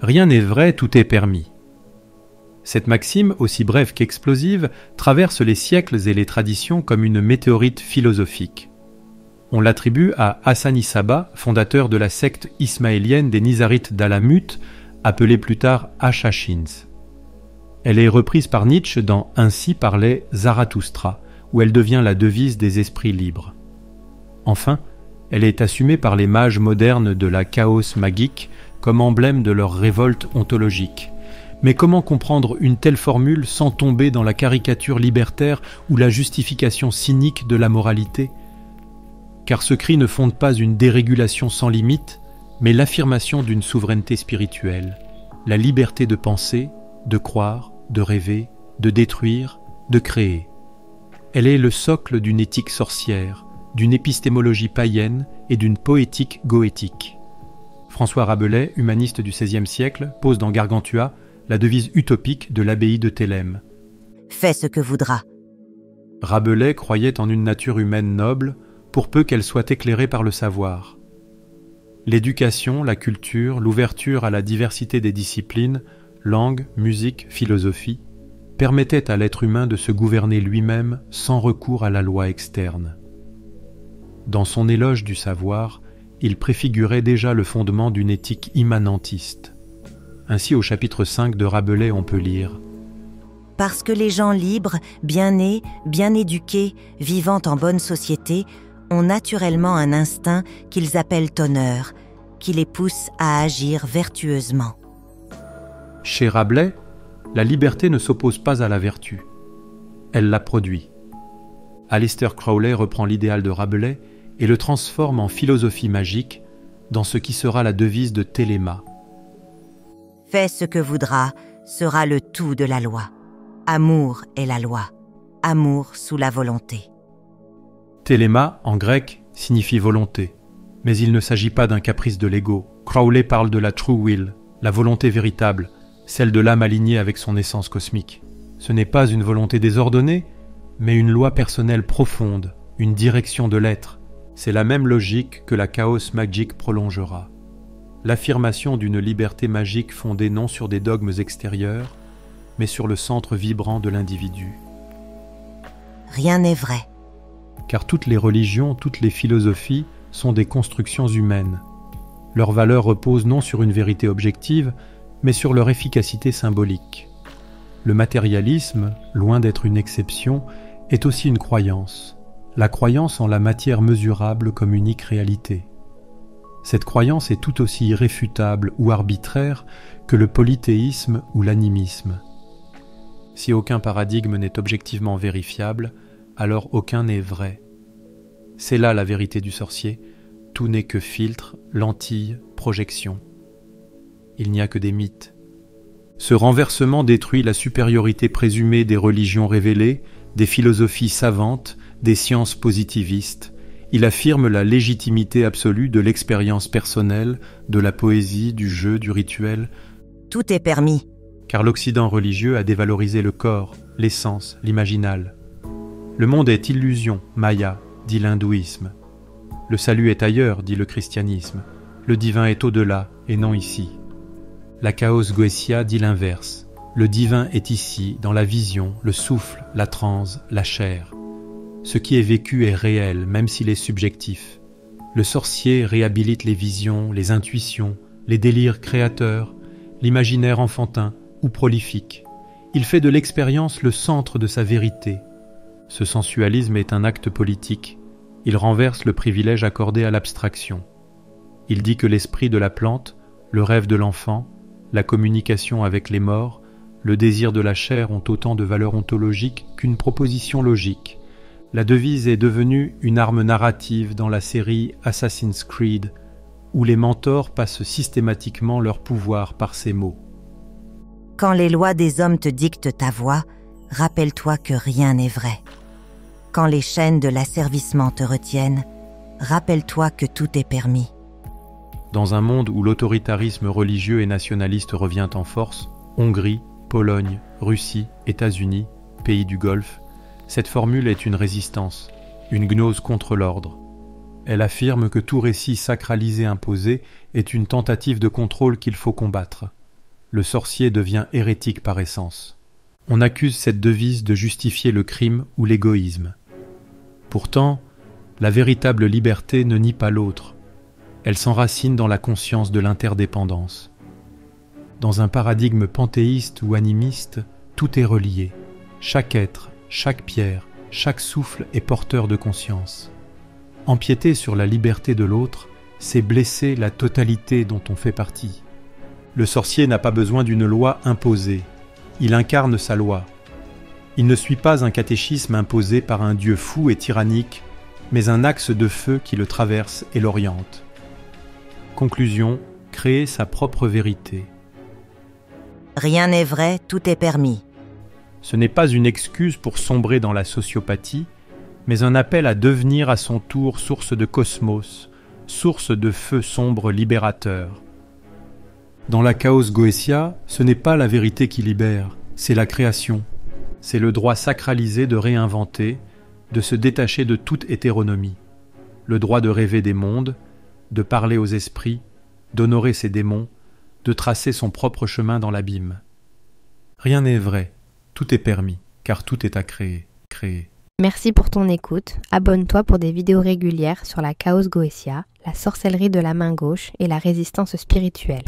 Rien n'est vrai, tout est permis. Cette maxime, aussi brève qu'explosive, traverse les siècles et les traditions comme une météorite philosophique. On l'attribue à Hassani Saba, fondateur de la secte ismaélienne des Nizarites d'Alamut, appelée plus tard Hachachins. Elle est reprise par Nietzsche dans Ainsi parlait Zarathustra, où elle devient la devise des esprits libres. Enfin, elle est assumée par les mages modernes de la chaos magique comme emblème de leur révolte ontologique. Mais comment comprendre une telle formule sans tomber dans la caricature libertaire ou la justification cynique de la moralité ? Car ce cri ne fonde pas une dérégulation sans limite, mais l'affirmation d'une souveraineté spirituelle, la liberté de penser, de croire, de rêver, de détruire, de créer. Elle est le socle d'une éthique sorcière, d'une épistémologie païenne et d'une poétique goétique. François Rabelais, humaniste du XVIe siècle, pose dans Gargantua la devise utopique de l'abbaye de Thélème. « Fais ce que voudras ». Rabelais croyait en une nature humaine noble, pour peu qu'elle soit éclairée par le savoir. L'éducation, la culture, l'ouverture à la diversité des disciplines, langue, musique, philosophie, permettaient à l'être humain de se gouverner lui-même sans recours à la loi externe. Dans son éloge du savoir, il préfigurait déjà le fondement d'une éthique immanentiste. Ainsi, au chapitre 5 de Rabelais, on peut lire « Parce que les gens libres, bien nés, bien éduqués, vivant en bonne société, ont naturellement un instinct qu'ils appellent honneur, qui les pousse à agir vertueusement. » Chez Rabelais, la liberté ne s'oppose pas à la vertu. Elle la produit. Aleister Crowley reprend l'idéal de Rabelais et le transforme en philosophie magique dans ce qui sera la devise de Téléma. « Fais ce que voudras sera le tout de la loi. Amour est la loi. Amour sous la volonté. » Téléma, en grec, signifie volonté. Mais il ne s'agit pas d'un caprice de l'ego. Crowley parle de la true will, la volonté véritable, celle de l'âme alignée avec son essence cosmique. Ce n'est pas une volonté désordonnée, mais une loi personnelle profonde, une direction de l'être. C'est la même logique que la chaos magique prolongera. L'affirmation d'une liberté magique fondée non sur des dogmes extérieurs, mais sur le centre vibrant de l'individu. Rien n'est vrai. Car toutes les religions, toutes les philosophies sont des constructions humaines. Leur valeur repose non sur une vérité objective, mais sur leur efficacité symbolique. Le matérialisme, loin d'être une exception, est aussi une croyance. La croyance en la matière mesurable comme unique réalité. Cette croyance est tout aussi irréfutable ou arbitraire que le polythéisme ou l'animisme. Si aucun paradigme n'est objectivement vérifiable, alors aucun n'est vrai. C'est là la vérité du sorcier, tout n'est que filtre, lentille, projection. Il n'y a que des mythes. Ce renversement détruit la supériorité présumée des religions révélées, des philosophies savantes, des sciences positivistes. Il affirme la légitimité absolue de l'expérience personnelle, de la poésie, du jeu, du rituel. Tout est permis. Car l'Occident religieux a dévalorisé le corps, l'essence, l'imaginal. Le monde est illusion, maya, dit l'hindouisme. Le salut est ailleurs, dit le christianisme. Le divin est au-delà, et non ici. La chaos goétia dit l'inverse. Le divin est ici, dans la vision, le souffle, la transe, la chair. Ce qui est vécu est réel, même s'il est subjectif. Le sorcier réhabilite les visions, les intuitions, les délires créateurs, l'imaginaire enfantin ou prolifique. Il fait de l'expérience le centre de sa vérité. Ce sensualisme est un acte politique. Il renverse le privilège accordé à l'abstraction. Il dit que l'esprit de la plante, le rêve de l'enfant, la communication avec les morts, le désir de la chair ont autant de valeur ontologique qu'une proposition logique. La devise est devenue une arme narrative dans la série Assassin's Creed, où les mentors passent systématiquement leur pouvoir par ces mots. Quand les lois des hommes te dictent ta voie, rappelle-toi que rien n'est vrai. Quand les chaînes de l'asservissement te retiennent, rappelle-toi que tout est permis. Dans un monde où l'autoritarisme religieux et nationaliste revient en force, Hongrie, Pologne, Russie, États-Unis, pays du Golfe, cette formule est une résistance, une gnose contre l'ordre. Elle affirme que tout récit sacralisé imposé est une tentative de contrôle qu'il faut combattre. le sorcier devient hérétique par essence. On accuse cette devise de justifier le crime ou l'égoïsme. Pourtant, la véritable liberté ne nie pas l'autre. Elle s'enracine dans la conscience de l'interdépendance. Dans un paradigme panthéiste ou animiste, tout est relié. Chaque être, chaque pierre, chaque souffle est porteur de conscience. Empiéter sur la liberté de l'autre, c'est blesser la totalité dont on fait partie. Le sorcier n'a pas besoin d'une loi imposée. Il incarne sa loi. Il ne suit pas un catéchisme imposé par un dieu fou et tyrannique, mais un axe de feu qui le traverse et l'oriente. Conclusion, créer sa propre vérité. Rien n'est vrai, tout est permis. Ce n'est pas une excuse pour sombrer dans la sociopathie, mais un appel à devenir à son tour source de cosmos, source de feu sombre libérateur. Dans la Chaos Goetia, ce n'est pas la vérité qui libère, c'est la création. C'est le droit sacralisé de réinventer, de se détacher de toute hétéronomie. Le droit de rêver des mondes, de parler aux esprits, d'honorer ses démons, de tracer son propre chemin dans l'abîme. Rien n'est vrai, tout est permis, car tout est à créer. Merci pour ton écoute. Abonne-toi pour des vidéos régulières sur la Chaos Goetia, la sorcellerie de la main gauche et la résistance spirituelle.